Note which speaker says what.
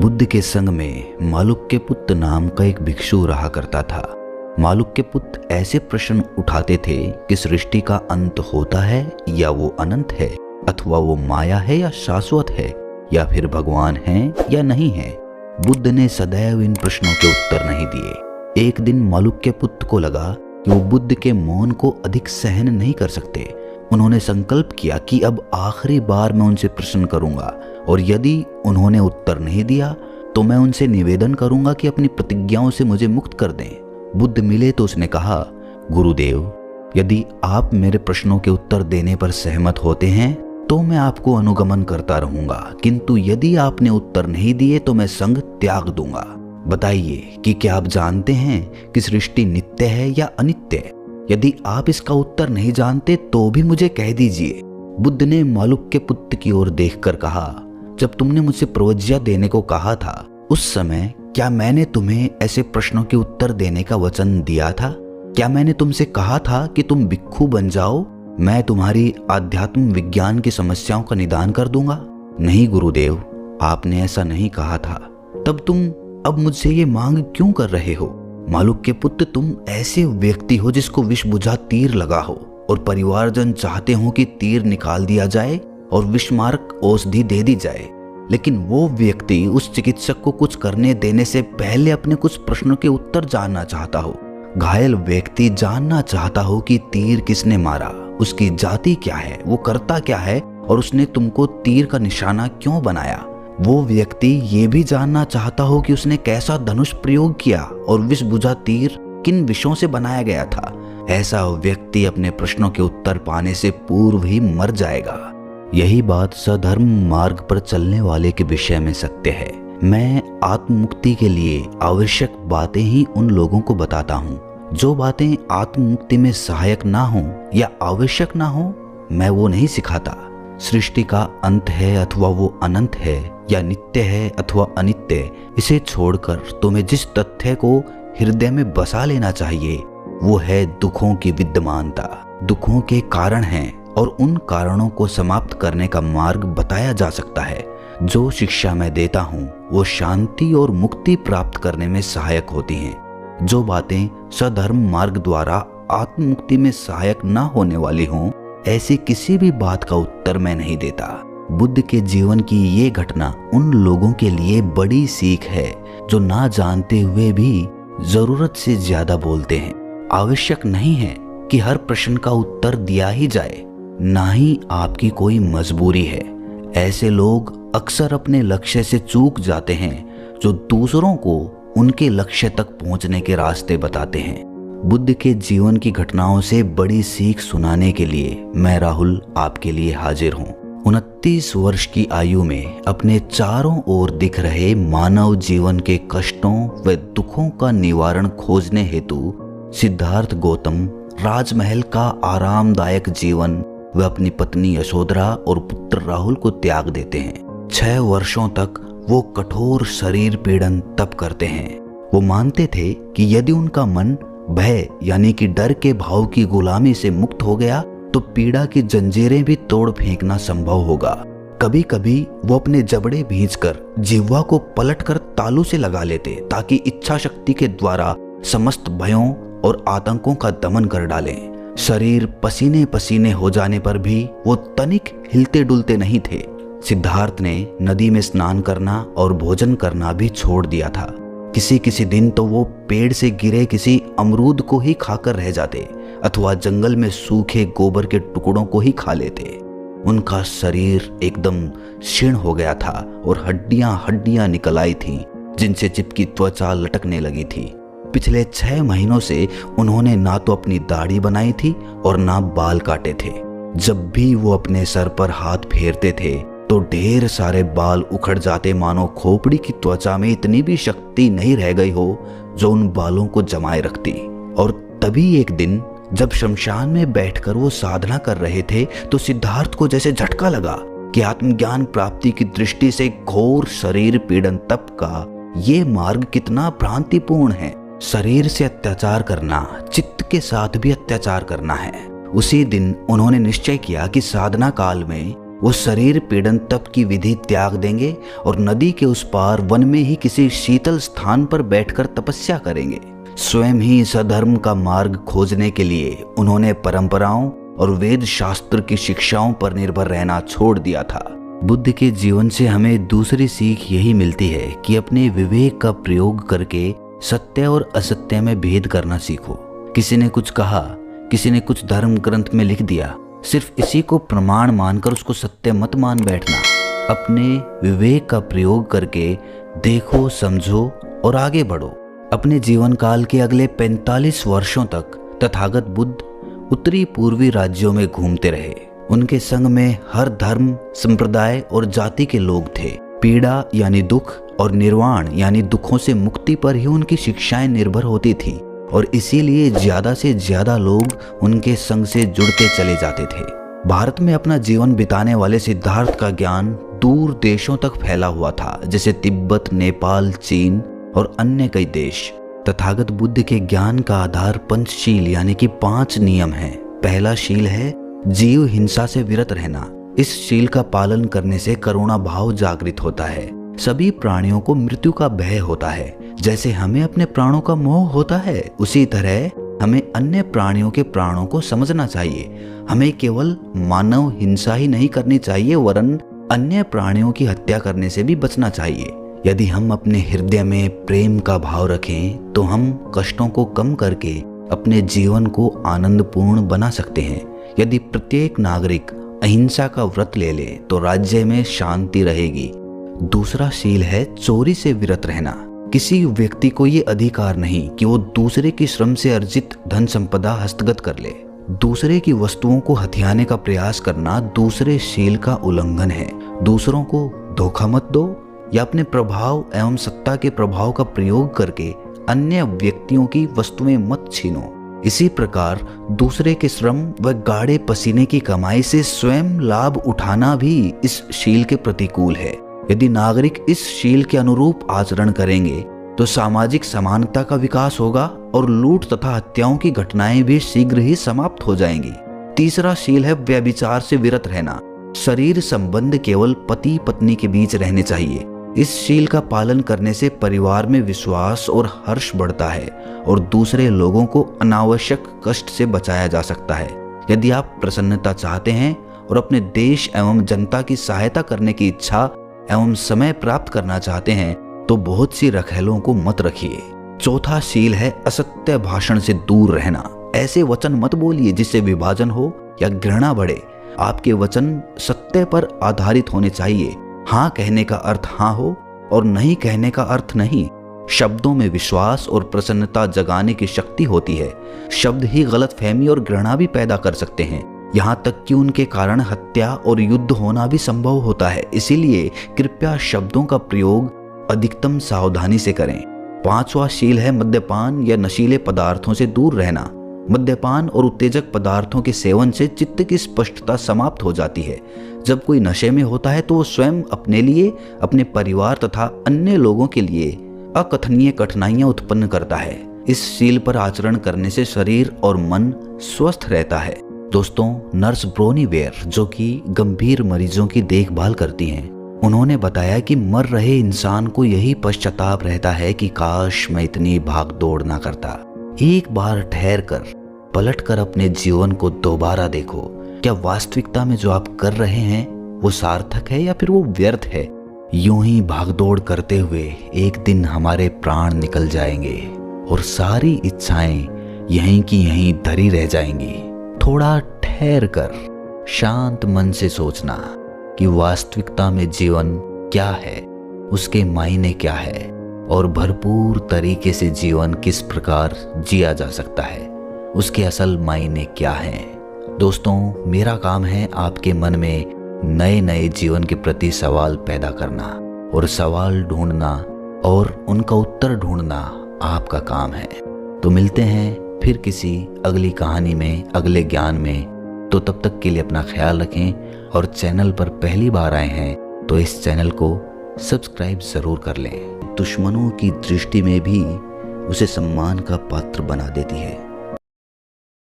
Speaker 1: बुद्ध के संग में मालुक के पुत्र नाम का एक भिक्षु रहा करता था। मालुक के पुत्र ऐसे प्रश्न उठाते थे कि सृष्टि का अंत होता है या वो अनंत है, अथवा वो माया है या शाश्वत है, या फिर भगवान है या नहीं है। बुद्ध ने सदैव इन प्रश्नों के उत्तर नहीं दिए। एक दिन मालुक के पुत्र को लगा कि वो बुद्ध के मौन को अधिक सहन नहीं कर सकते। उन्होंने संकल्प किया कि अब आखिरी बार मैं उनसे प्रश्न करूंगा, और यदि उन्होंने उत्तर नहीं दिया तो मैं उनसे निवेदन करूंगा कि अपनी प्रतिज्ञाओं से मुझे मुक्त कर दें। बुद्ध मिले तो उसने कहा, गुरुदेव, यदि आप मेरे प्रश्नों के उत्तर देने पर सहमत होते हैं तो मैं आपको अनुगमन करता रहूंगा, किंतु यदि आपने उत्तर नहीं दिए तो मैं संग त्याग दूंगा। बताइए कि क्या आप जानते हैं कि सृष्टि नित्य है या अनित्य? यदि आप इसका उत्तर नहीं जानते तो भी मुझे कह दीजिए। बुद्ध ने मालुक के पुत्र की ओर देखकर कहा, जब तुमने मुझसे प्रवज्ञा देने को कहा था उस समय क्या मैंने तुम्हें ऐसे प्रश्नों के उत्तर देने का वचन दिया था? क्या मैंने तुमसे कहा था कि तुम भिक्षु बन जाओ, मैं तुम्हारी आध्यात्म विज्ञान की समस्याओं का निदान कर दूंगा? नहीं गुरुदेव, आपने ऐसा नहीं कहा था। तब तुम अब मुझसे ये मांग क्यों कर रहे हो? मालुक के पुत्र, तुम ऐसे व्यक्ति हो जिसको विष बुझा तीर लगा हो और परिवारजन चाहते हो कि तीर निकाल दिया जाए और विषमारक औषधि दे दी जाए, लेकिन वो व्यक्ति उस चिकित्सक को कुछ करने देने से पहले अपने कुछ प्रश्नों के उत्तर जानना चाहता हो। घायल व्यक्ति जानना चाहता हो कि तीर किसने मारा, उसकी जाति क्या है, वो करता क्या है और उसने तुमको तीर का निशाना क्यों बनाया। वो व्यक्ति ये भी जानना चाहता हो कि उसने कैसा धनुष प्रयोग किया और विष बुझा तीर किन विषयों से बनाया गया था। ऐसा व्यक्ति अपने प्रश्नों के उत्तर पाने से पूर्व ही मर जाएगा। यही बात सधर्म मार्ग पर चलने वाले के विषय में सत्य है। मैं आत्म मुक्ति के लिए आवश्यक बातें ही उन लोगों को बताता हूँ। जो बातें आत्म मुक्ति में सहायक ना हो या आवश्यक ना हो, मैं वो नहीं सिखाता। सृष्टि का अंत है अथवा वो अनंत है, या नित्य है अथवा अनित्य, इसे छोड़कर तुम्हें जिस तथ्य को हृदय में बसा लेना चाहिए वो है दुखों की विद्यमानता। दुखों के कारण हैं और उन कारणों को समाप्त करने का मार्ग बताया जा सकता है। जो शिक्षा मैं देता हूँ वो शांति और मुक्ति प्राप्त करने में सहायक होती हैं। जो बातें सधर्म मार्ग द्वारा आत्म मुक्ति में सहायक न होने वाली हों, ऐसी किसी भी बात का उत्तर मैं नहीं देता। बुद्ध के जीवन की ये घटना उन लोगों के लिए बड़ी सीख है जो ना जानते हुए भी जरूरत से ज्यादा बोलते हैं। आवश्यक नहीं है कि हर प्रश्न का उत्तर दिया ही जाए, ना ही आपकी कोई मजबूरी है। ऐसे लोग अक्सर अपने लक्ष्य से चूक जाते हैं जो दूसरों को उनके लक्ष्य तक पहुंचने के रास्ते बताते हैं। बुद्ध के जीवन की घटनाओं से बड़ी सीख सुनाने के लिए मैं राहुल आपके लिए हाजिर हूँ। 29 वर्ष की आयु में अपने चारों ओर दिख रहे मानव जीवन के कष्टों व दुखों का निवारण खोजने हेतु सिद्धार्थ गौतम राजमहल का आरामदायक जीवन व अपनी पत्नी यशोधरा और पुत्र राहुल को त्याग देते हैं। 6 वर्षों तक वो कठोर शरीर पीड़न तप करते हैं। वो मानते थे कि यदि उनका मन भय यानी कि डर के भाव की गुलामी से मुक्त हो गया तो पीड़ा की जंजीरें भी तोड़ फेंकना संभव होगा। कभी कभी वो अपने जबड़े भींचकर जिह्वा को पलटकर तालू से लगा लेते ताकि इच्छा शक्ति के द्वारा समस्त भयों और आतंकों का दमन कर डालें। शरीर पसीने पसीने हो जाने पर भी वो तनिक हिलते डुलते नहीं थे। सिद्धार्थ ने नदी में स्नान करना और भोजन करना भी छोड़ दिया था। किसी किसी दिन तो वो पेड़ से गिरे किसी अमरूद को ही खाकर रह जाते अथवा जंगल में सूखे गोबर के टुकड़ों को ही खा लेते। उनका शरीर एकदम क्षीण हो गया था और हड्डियां हड्डियां निकल आई थीं, जिनसे चिपकी त्वचा लटकने लगी थी। पिछले 6 महीनों से उन्होंने ना तो अपनी दाढ़ी बनाई थी और ना बाल काटे थे। जब भी वो अपने सर पर हाथ फेरते थे तो ढेर सारे बाल उखड़ जाते, मानो खोपड़ी की त्वचा में इतनी भी शक्ति नहीं रह गई हो जो उन बालों को जमाए रखती। और तभी एक दिन जब शमशान में बैठकर वो साधना कर रहे थे तो सिद्धार्थ को जैसे झटका लगा कि आत्मज्ञान प्राप्ति की दृष्टि से घोर शरीर पीड़न तप का ये मार्ग कितना भ्रांतिपूर्ण है। शरीर से अत्याचार करना चित्त के साथ भी अत्याचार करना है। उसी दिन उन्होंने निश्चय किया कि साधना काल में वो शरीर पीड़न तप की विधि त्याग देंगे और नदी के उस पार वन में ही किसी शीतल स्थान पर बैठकर तपस्या करेंगे। स्वयं ही सधर्म का मार्ग खोजने के लिए उन्होंने परंपराओं और वेद शास्त्र की शिक्षाओं पर निर्भर रहना छोड़ दिया था। बुद्ध के जीवन से हमें दूसरी सीख यही मिलती है कि अपने विवेक का प्रयोग करके सत्य और असत्य में भेद करना सीखो। किसी ने कुछ कहा, किसी ने कुछ धर्म ग्रंथ में लिख दिया, सिर्फ इसी को प्रमाण मानकर उसको सत्य मत मान बैठना। अपने विवेक का प्रयोग करके देखो, समझो और आगे बढ़ो। अपने जीवन काल के अगले 45 वर्षों तक तथागत बुद्ध उत्तरी पूर्वी राज्यों में घूमते रहे। उनके संग में हर धर्म, संप्रदाय और जाति के लोग थे। पीड़ा यानी दुख और निर्वाण यानी दुखों से मुक्ति पर ही उनकी शिक्षाएं निर्भर होती थी और इसीलिए ज्यादा से ज्यादा लोग उनके संग से जुड़ते चले जाते थे। भारत में अपना जीवन बिताने वाले सिद्धार्थ का ज्ञान दूर देशों तक फैला हुआ था, जैसे तिब्बत, नेपाल, चीन और अन्य कई देश। तथागत बुद्ध के ज्ञान का आधार पंचशील यानी कि 5 नियम है। पहला शील है जीव हिंसा से विरत रहना। इस शील का पालन करने से करुणा भाव जागृत होता है। सभी प्राणियों को मृत्यु का भय होता है। जैसे हमें अपने प्राणों का मोह होता है, उसी तरह हमें अन्य प्राणियों के प्राणों को समझना चाहिए। हमें केवल मानव हिंसा ही नहीं करनी चाहिए, वरन अन्य प्राणियों की हत्या करने से भी बचना चाहिए। यदि हम अपने हृदय में प्रेम का भाव रखें तो हम कष्टों को कम करके अपने जीवन को आनंदपूर्ण बना सकते हैं। यदि प्रत्येक नागरिक अहिंसा का व्रत ले ले तो राज्य में शांति रहेगी। दूसरा शील है चोरी से विरत रहना। किसी व्यक्ति को ये अधिकार नहीं कि वो दूसरे की श्रम से अर्जित धन संपदा हस्तगत कर ले। दूसरे की वस्तुओं को हथियाने का प्रयास करना दूसरे शील का उल्लंघन है। दूसरों को धोखा मत दो या अपने प्रभाव एवं सत्ता के प्रभाव का प्रयोग करके अन्य व्यक्तियों की वस्तुएं मत छीनो। इसी प्रकार दूसरे के श्रम व गाढ़े पसीने की कमाई से स्वयं लाभ उठाना भी इस शील के प्रतिकूल है। यदि नागरिक इस शील के अनुरूप आचरण करेंगे तो सामाजिक समानता का विकास होगा और लूट तथा हत्याओं की घटनाएं भी शीघ्र ही समाप्त हो जाएंगी। तीसरा शील है व्यभिचार से विरत रहना। शरीर संबंध केवल पति पत्नी के बीच रहने चाहिए। इस शील का पालन करने से परिवार में विश्वास और हर्ष बढ़ता है और दूसरे लोगों को अनावश्यक कष्ट से बचाया जा सकता है। यदि आप प्रसन्नता चाहते हैं और अपने देश एवं जनता की सहायता करने की इच्छा एवं समय प्राप्त करना चाहते हैं तो बहुत सी रखेलों को मत रखिए। चौथा शील है असत्य भाषण से दूर रहना। ऐसे वचन मत बोलिए जिससे विभाजन हो या घृणा बढ़े। आपके वचन सत्य पर आधारित होने चाहिए। हाँ कहने का अर्थ हाँ हो और नहीं कहने का अर्थ नहीं। शब्दों में विश्वास और प्रसन्नता जगाने की शक्ति होती है। शब्द ही गलतफहमी और घृणा भी पैदा कर सकते हैं, यहाँ तक कि उनके कारण हत्या और युद्ध होना भी संभव होता है। इसीलिए कृपया शब्दों का प्रयोग अधिकतम सावधानी से करें। पांचवा शील है मद्यपान या नशीले पदार्थों से दूर रहना। मद्यपान और उत्तेजक पदार्थों के सेवन से चित्त की स्पष्टता समाप्त हो जाती है। जब कोई नशे में होता है तो वो स्वयं अपने लिए, अपने परिवार तथा अन्य लोगों के लिए अकथनीय कठिनाइयां उत्पन्न करता है। इस शील पर आचरण करने से शरीर और मन स्वस्थ रहता है। दोस्तों, नर्स ब्रोनी वेयर, जो कि गंभीर मरीजों की देखभाल करती हैं, उन्होंने बताया कि मर रहे इंसान को यही पश्चाताप रहता है कि काश मैं इतनी भाग दौड़ ना करता। एक बार ठहर कर पलट कर अपने जीवन को दोबारा देखो। क्या वास्तविकता में जो आप कर रहे हैं वो सार्थक है या फिर वो व्यर्थ है? यूं ही भागदौड़ करते हुए एक दिन हमारे प्राण निकल जाएंगे और सारी इच्छाएं यहीं की यहीं धरी रह जाएंगी। थोड़ा ठहर कर शांत मन से सोचना कि वास्तविकता में जीवन क्या है, उसके मायने क्या है और भरपूर तरीके से जीवन किस प्रकार जिया जा सकता है, उसके असल मायने क्या हैं। दोस्तों, मेरा काम है आपके मन में नए नए जीवन के प्रति सवाल पैदा करना और सवाल ढूंढना और उनका उत्तर ढूंढना आपका काम है। तो मिलते हैं फिर किसी अगली कहानी में, अगले ज्ञान में। तो तब तक के लिए अपना ख्याल रखें और चैनल पर पहली बार आए हैं तो इस चैनल को सब्सक्राइब जरूर कर लें। दुश्मनों की दृष्टि में भी उसे सम्मान का पात्र बना देती है।